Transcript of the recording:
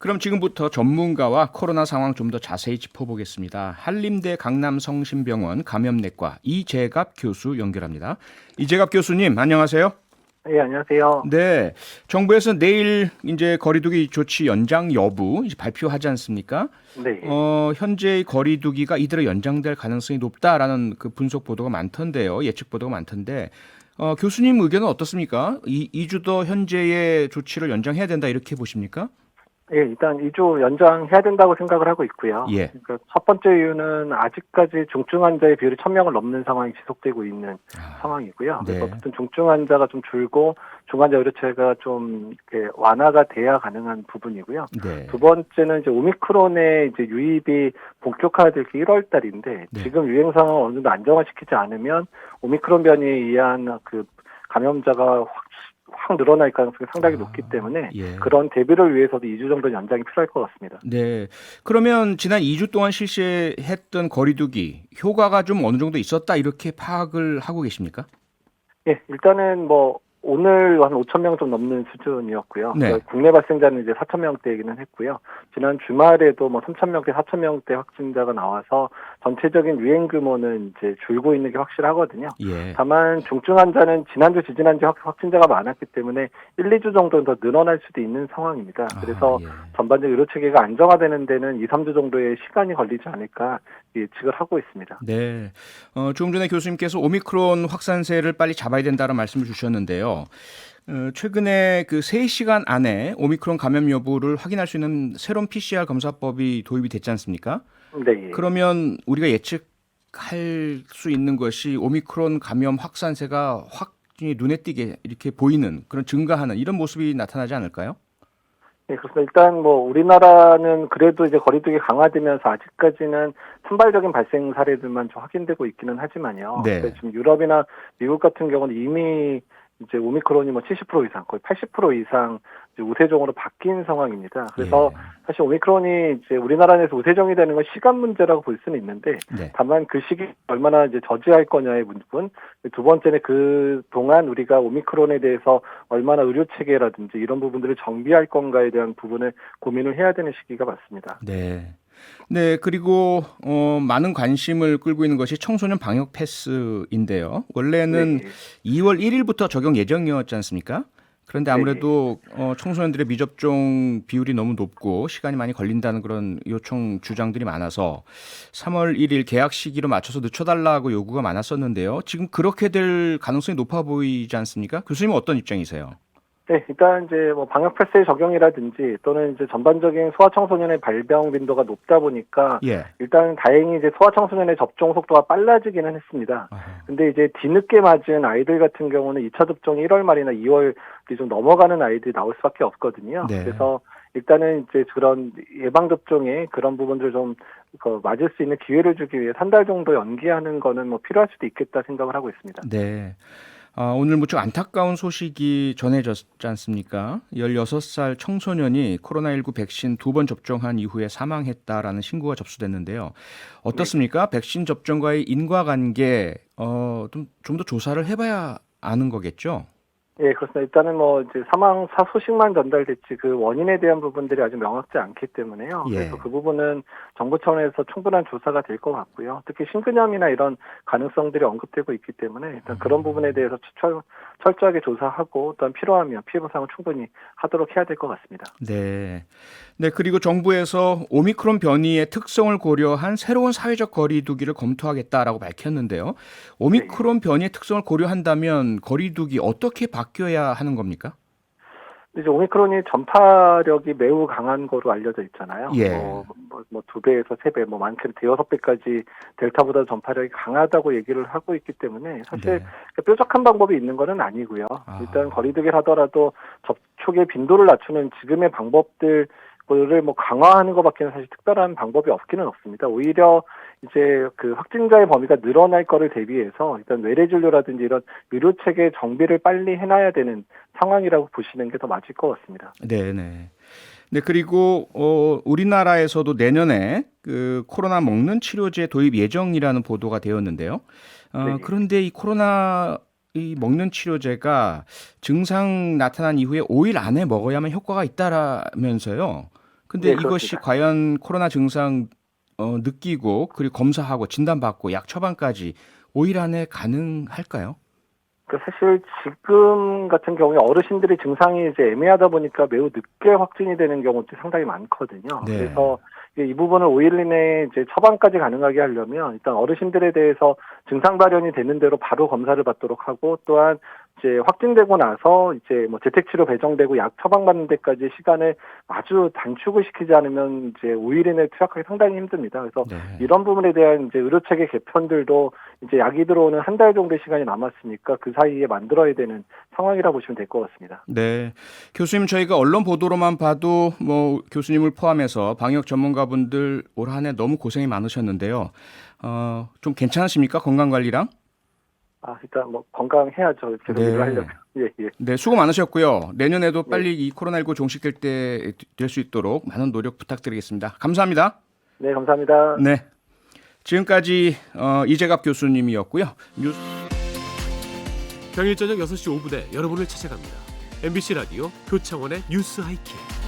그럼 지금부터 전문가와 코로나 상황 좀 더 자세히 짚어보겠습니다. 한림대 강남성심병원 감염내과 이재갑 교수 연결합니다. 이재갑 교수님, 안녕하세요. 예, 안녕하세요. 네, 정부에서 내일 이제 거리두기 조치 연장 여부 이제 발표하지 않습니까? 네. 현재의 거리두기가 이대로 연장될 가능성이 높다라는 그 분석 보도가 많던데요. 예측 보도가 많던데, 교수님 의견은 어떻습니까? 2주 더 현재의 조치를 연장해야 된다 이렇게 보십니까? 예, 일단 2주 연장해야 된다고 생각을 하고 있고요. 예. 그러니까 첫 번째 이유는 아직까지 중증 환자의 비율이 1000명을 넘는 상황이 지속되고 있는 상황이고요. 그래서 네. 어쨌든 중증 환자가 좀 줄고 중환자 의료체가 좀 이렇게 완화가 돼야 가능한 부분이고요. 네. 두 번째는 이제 오미크론의 이제 유입이 본격화될 게 1월 달인데 네. 지금 유행 상황을 어느 정도 안정화시키지 않으면 오미크론 변이에 의한 그 감염자가 확 늘어날 가능성이 상당히 높기 때문에 예. 그런 대비를 위해서도 2주 정도 연장이 필요할 것 같습니다. 네. 그러면 지난 2주 동안 실시했던 거리두기 효과가 좀 어느 정도 있었다 이렇게 파악을 하고 계십니까? 예, 일단은 뭐 오늘 한 5천 명 좀 넘는 수준이었고요. 네. 국내 발생자는 이제 4천 명대이기는 했고요. 지난 주말에도 뭐 3천 명대, 4천 명대 확진자가 나와서 전체적인 유행 규모는 이제 줄고 있는 게 확실하거든요. 예. 다만 중증 환자는 지난주, 지지난주 확진자가 많았기 때문에 1, 2주 정도는 더 늘어날 수도 있는 상황입니다. 그래서 예. 전반적 의료 체계가 안정화되는 데는 2, 3주 정도의 시간이 걸리지 않을까 예측을 하고 있습니다. 네. 조금 전에 교수님께서 오미크론 확산세를 빨리 잡아야 된다는 말씀을 주셨는데요. 최근에 그 3시간 안에 오미크론 감염 여부를 확인할 수 있는 새로운 PCR 검사법이 도입이 됐지 않습니까? 네. 그러면 우리가 예측할 수 있는 것이 오미크론 감염 확산세가 확 눈에 띄게 이렇게 보이는 그런 증가하는 이런 모습이 나타나지 않을까요? 네, 그렇습니다. 일단 뭐 우리나라는 그래도 이제 거리두기 강화되면서 아직까지는 산발적인 발생 사례들만 좀 확인되고 있기는 하지만요. 네. 그러니까 지금 유럽이나 미국 같은 경우는 이미 이제 오미크론이 뭐 70% 이상, 거의 80% 이상 이제 우세종으로 바뀐 상황입니다. 그래서 예. 사실 오미크론이 이제 우리나라 내에서 우세종이 되는 건 시간 문제라고 볼 수는 있는데, 네. 다만 그 시기 얼마나 이제 저지할 거냐의 부분, 두 번째는 그 동안 우리가 오미크론에 대해서 얼마나 의료 체계라든지 이런 부분들을 정비할 건가에 대한 부분을 고민을 해야 되는 시기가 맞습니다. 네. 네, 그리고 많은 관심을 끌고 있는 것이 청소년 방역 패스인데요. 원래는 네. 2월 1일부터 적용 예정이었지 않습니까? 그런데 아무래도 청소년들의 미접종 비율이 너무 높고 시간이 많이 걸린다는 그런 요청 주장들이 많아서 3월 1일 개학 시기로 맞춰서 늦춰달라고 요구가 많았었는데요. 지금 그렇게 될 가능성이 높아 보이지 않습니까? 교수님은 어떤 입장이세요? 네, 일단 이제 뭐 방역 패스의 적용이라든지 또는 이제 전반적인 소아청소년의 발병 빈도가 높다 보니까 예. 일단 다행히 이제 소아청소년의 접종 속도가 빨라지기는 했습니다. 아하. 근데 이제 뒤늦게 맞은 아이들 같은 경우는 2차 접종이 1월 말이나 2월이 좀 넘어가는 아이들이 나올 수밖에 없거든요. 네. 그래서 일단은 이제 그런 예방 접종에 그런 부분들을 좀 맞을 수 있는 기회를 주기 위해 3달 정도 연기하는 거는 뭐 필요할 수도 있겠다 생각을 하고 있습니다. 네. 오늘 무척 안타까운 소식이 전해졌지 않습니까? 16살 청소년이 코로나19 백신 2번 접종한 이후에 사망했다라는 신고가 접수됐는데요. 어떻습니까? 백신 접종과의 인과관계 좀 더 조사를 해봐야 아는 거겠죠? 예, 그렇습니다. 일단은 뭐 이제 사망사 소식만 전달됐지 그 원인에 대한 부분들이 아주 명확지 않기 때문에요. 예. 그래서 그 부분은 정부 차원에서 충분한 조사가 될 것 같고요. 특히 심근염이나 이런 가능성들이 언급되고 있기 때문에 일단 그런 부분에 대해서 철저하게 조사하고 또한 필요하면 피해 보상을 충분히 하도록 해야 될 것 같습니다. 네. 네, 그리고 정부에서 오미크론 변이의 특성을 고려한 새로운 사회적 거리두기를 검토하겠다라고 밝혔는데요. 오미크론 변이의 특성을 고려한다면 거리두기 어떻게 바뀌어야 하는 겁니까? 이제 오미크론이 전파력이 매우 강한 거로 알려져 있잖아요. 예. 뭐 2배에서 3배, 뭐 많게는 대여섯 배까지 델타보다 전파력이 강하다고 얘기를 하고 있기 때문에 사실 네. 뾰족한 방법이 있는 거는 아니고요. 일단 거리두기를 하더라도 접촉의 빈도를 낮추는 지금의 방법들 를 뭐 강화하는 것밖에는 사실 특별한 방법이 없기는 없습니다. 오히려 이제 그 확진자의 범위가 늘어날 거를 대비해서 일단 외래 진료라든지 이런 의료 체계 정비를 빨리 해놔야 되는 상황이라고 보시는 게 더 맞을 것 같습니다. 네네. 네, 그리고 우리나라에서도 내년에 그 코로나 먹는 치료제 도입 예정이라는 보도가 되었는데요. 네. 그런데 이 먹는 치료제가 증상 나타난 이후에 5일 안에 먹어야만 효과가 있다라면서요. 근데 네, 이것이 그렇습니다. 과연 코로나 증상 느끼고 그리고 검사하고 진단받고 약 처방까지 5일 안에 가능할까요? 사실 지금 같은 경우에 어르신들이 증상이 이제 애매하다 보니까 매우 늦게 확진이 되는 경우도 상당히 많거든요. 네. 그래서 이 부분을 5일 이내에 이제 처방까지 가능하게 하려면 일단 어르신들에 대해서 증상 발현이 되는 대로 바로 검사를 받도록 하고, 또한 이제 확진되고 나서 이제 뭐 재택치료 배정되고 약 처방받는 데까지 시간을 아주 단축을 시키지 않으면 이제 5일 이내에 투약하기 상당히 힘듭니다. 그래서 네. 이런 부분에 대한 이제 의료체계 개편들도 이제 약이 들어오는 한 달 정도의 시간이 남았으니까 그 사이에 만들어야 되는 상황이라 보시면 될 것 같습니다. 네. 교수님, 저희가 언론 보도로만 봐도 뭐 교수님을 포함해서 방역 전문가분들 올 한 해 너무 고생이 많으셨는데요. 좀 괜찮으십니까? 건강 관리랑? 일단 뭐 건강해야죠. 계속 네. 일을 하려면. 예, 예. 네, 수고 많으셨고요. 내년에도 네. 빨리 이 코로나19 종식될 때 될 수 있도록 많은 노력 부탁드리겠습니다. 감사합니다. 네, 감사합니다. 네. 지금까지 이재갑 교수님이었고요. 평일 저녁 6시 5분에 여러분을 찾아갑니다. MBC 라디오 교창원의 뉴스 하이킥.